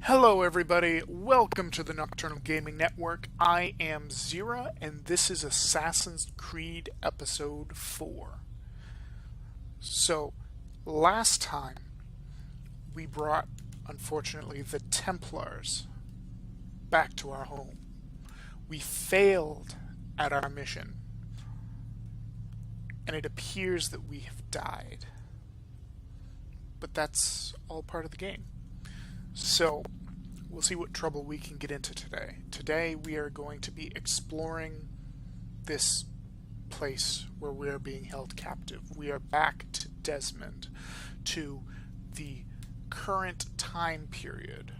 Hello everybody, welcome to the Nocturnal Gaming Network. I am Xeriua, and this is Assassin's Creed Episode 4. So, last time, we brought, unfortunately, the Templars back to our home. We failed at our mission, and it appears that we have died. But that's all part of the game. So, we'll see what trouble we can get into today. Today we are going to be exploring this place where we are being held captive. We are back to Desmond, to the current time period,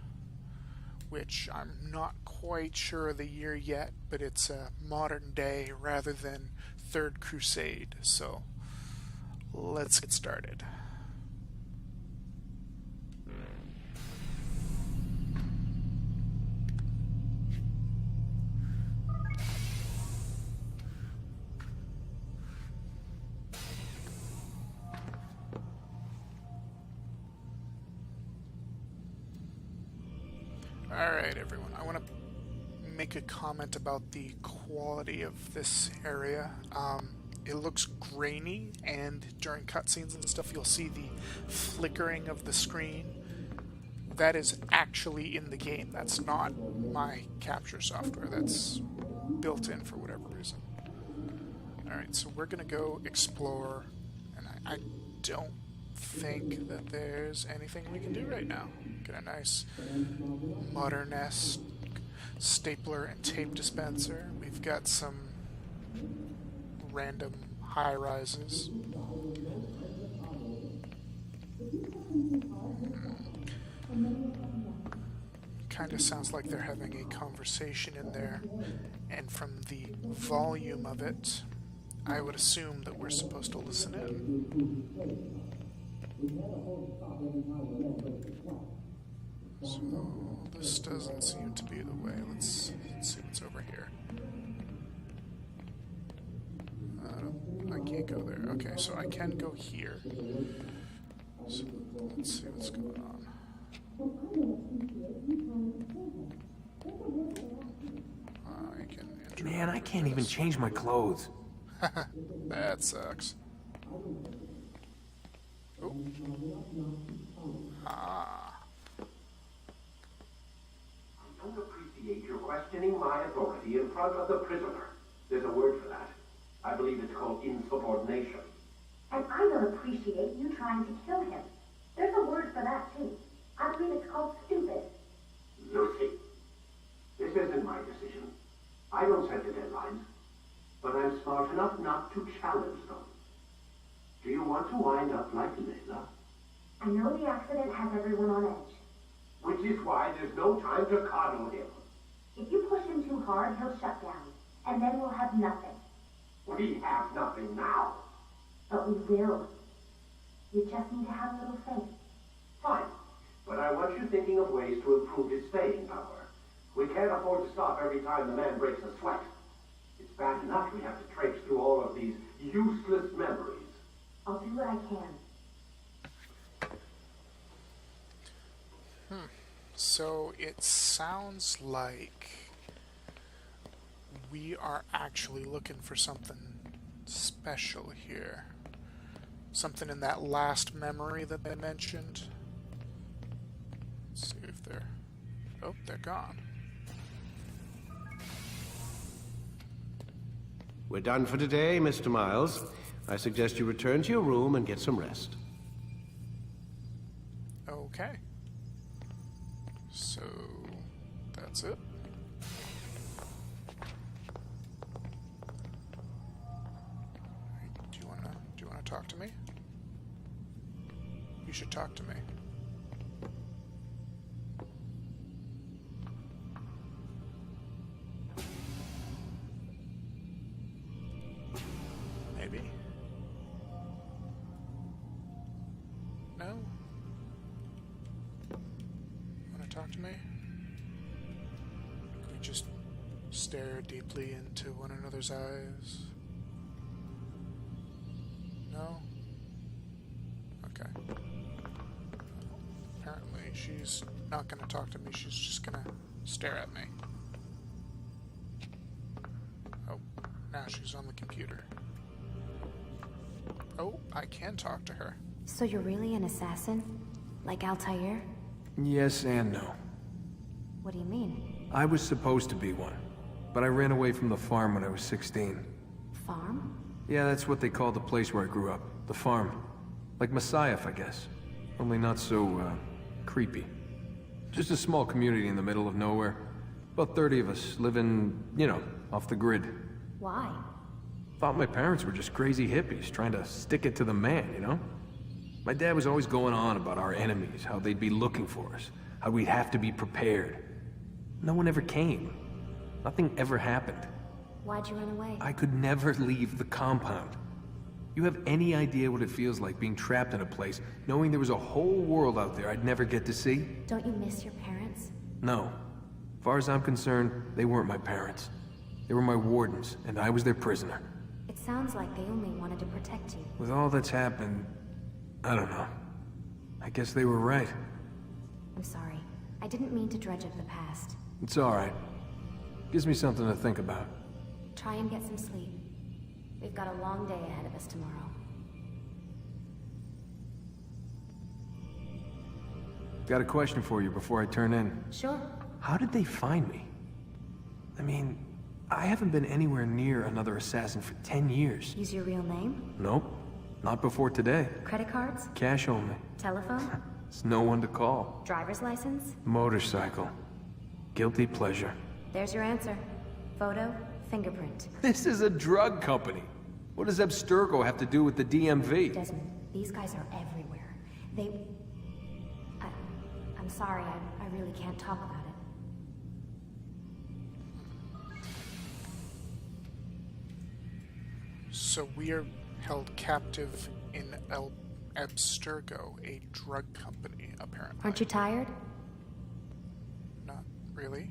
which I'm not quite sure of the year yet, but it's a modern day rather than Third Crusade. So, let's get started. Alright everyone, I want to make a comment about the quality of this area. It looks grainy, and during cutscenes and stuff you'll see the flickering of the screen. That is actually in the game. That's not my capture software. That's built in for whatever reason. Alright, so we're going to go explore, and I don't think that there's anything we can do right now. Get a nice modern-esque stapler and tape dispenser. We've got some random high-rises. Kind of sounds like they're having a conversation in there, and from the volume of it, I would assume that we're supposed to listen in. So, this doesn't seem to be the way. Let's see what's over here. I can't go there. Okay, so I can go here. So, let's see what's going on. Man, I can't even change my clothes. That sucks. Oh. Ah. I don't appreciate your questioning my authority in front of the prisoner. There's a word for that. I believe it's called insubordination. And I don't appreciate you trying to kill him. There's a word for that, too. I believe it's called stupid. Lucy, this isn't my decision. I don't set the deadlines, but I'm smart enough not to challenge them. Do you want to wind up like Layla? I know the accident has everyone on edge. Which is why there's no time to coddle him. If you push him too hard, he'll shut down, and then we'll have nothing. We have nothing now. But we will. You just need to have a little faith. Fine, but I want you thinking of ways to improve his staying power. We can't afford to stop every time the man breaks a sweat. It's bad enough we have to traipse through all of these useless memories. I'll do what I can. So it sounds like we are actually looking for something special here. Something in that last memory that they mentioned. Let's see if they're... Oh, they're gone. We're done for today, Mr. Miles. I suggest you return to your room and get some rest. Okay. So, that's it. Do you wanna talk to me? You should talk to me. Maybe. No? Wanna talk to me? Can we just stare deeply into one another's eyes? No? Okay. Apparently she she's not gonna talk to me, she's just gonna stare at me. Oh, now she's on the computer. Oh, I can talk to her. So you're really an assassin? Like Altaïr? Yes and no. What do you mean? I was supposed to be one, but I ran away from the farm when I was 16. Farm? Yeah, that's what they called the place where I grew up. The farm. Like Messiah, I guess. Only not so, creepy. Just a small community in the middle of nowhere. About 30 of us, living, you know, off the grid. Why? Thought my parents were just crazy hippies, trying to stick it to the man, you know? My dad was always going on about our enemies, how they'd be looking for us, how we'd have to be prepared. No one ever came. Nothing ever happened. Why'd you run away? I could never leave the compound. You have any idea what it feels like being trapped in a place, knowing there was a whole world out there I'd never get to see? Don't you miss your parents? No. As far as I'm concerned, they weren't my parents. They were my wardens, and I was their prisoner. It sounds like they only wanted to protect you. With all that's happened, I don't know. I guess they were right. I'm sorry. I didn't mean to dredge up the past. It's alright. Gives me something to think about. Try and get some sleep. We've got a long day ahead of us tomorrow. Got a question for you before I turn in. Sure. How did they find me? I mean, I haven't been anywhere near another assassin for 10 years. Use your real name? Nope. Not before today. Credit cards? Cash only. Telephone? There's no one to call. Driver's license? Motorcycle. Guilty pleasure. There's your answer. Photo, fingerprint. This is a drug company. What does Abstergo have to do with the DMV? Desmond, these guys are everywhere. I'm sorry, I really can't talk about it. So we are held captive in Abstergo, a drug company, apparently. Aren't you tired? Not really.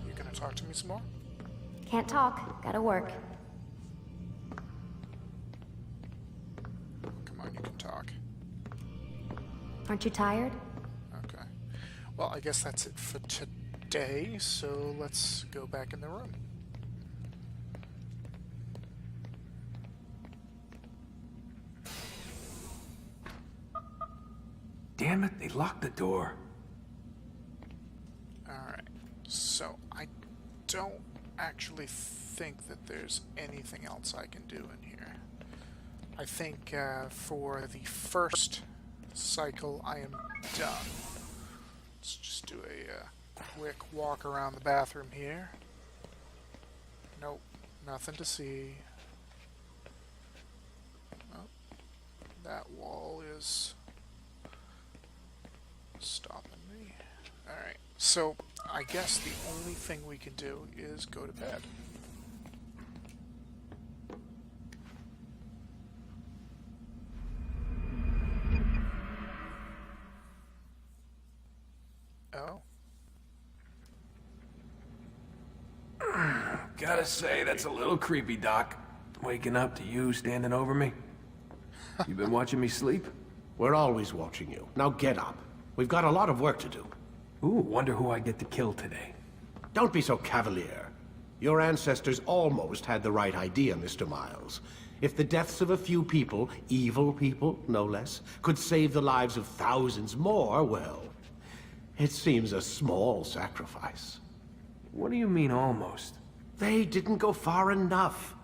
You gonna talk to me some more? Can't talk. Gotta work. Come on, you can talk. Aren't you tired? Okay. Well, I guess that's it for today, so let's go back in the room. Damn it, they locked the door. Alright, so I don't actually think that there's anything else I can do in here. I think for the first cycle I am done. Let's just do a quick walk around the bathroom here. Nope, nothing to see. Oh, that wall is stopping me. Alright, so I guess the only thing we can do is go to bed. Oh. Gotta say, that's a little creepy, Doc. Waking up to you standing over me. You been watching me sleep? We're always watching you. Now get up. We've got a lot of work to do. Ooh, wonder who I get to kill today. Don't be so cavalier. Your ancestors almost had the right idea, Mr. Miles. If the deaths of a few people, evil people, no less, could save the lives of thousands more, well, it seems a small sacrifice. What do you mean, almost? They didn't go far enough.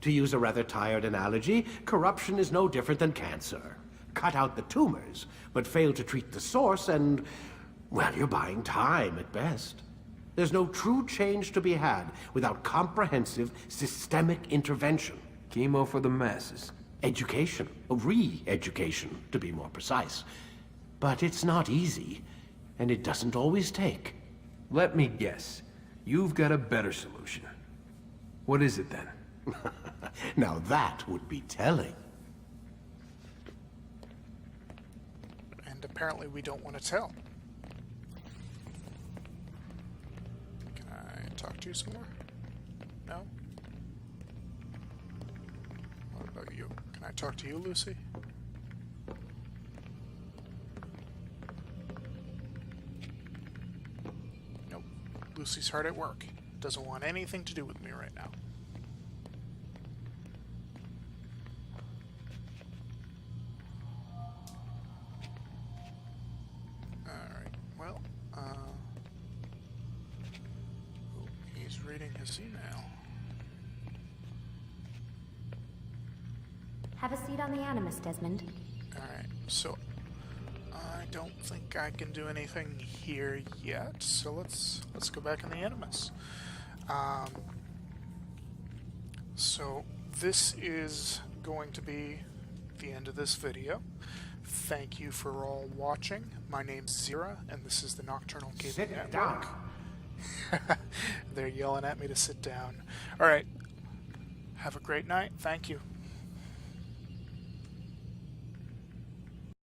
To use a rather tired analogy, corruption is no different than cancer. Cut out the tumors, but fail to treat the source and, well, you're buying time at best. There's no true change to be had without comprehensive, systemic intervention. Chemo for the masses. Education, re-education, to be more precise. But it's not easy, and it doesn't always take. Let me guess. You've got a better solution. What is it then? Now that would be telling. And apparently we don't want to tell. Can I talk to you some more? No? What about you? Can I talk to you, Lucy? Lucy's hard at work. Doesn't want anything to do with me right now. Alright, well, he's reading his email. Have a seat on the Animus, Desmond. Alright, so I don't think I can do anything here yet, so let's go back in the Animus. So this is going to be the end of this video. Thank you for all watching. My name's Xeriua, and this is the Nocturnal Gaming Network. Sit down. They're yelling at me to sit down. Alright, have a great night. Thank you.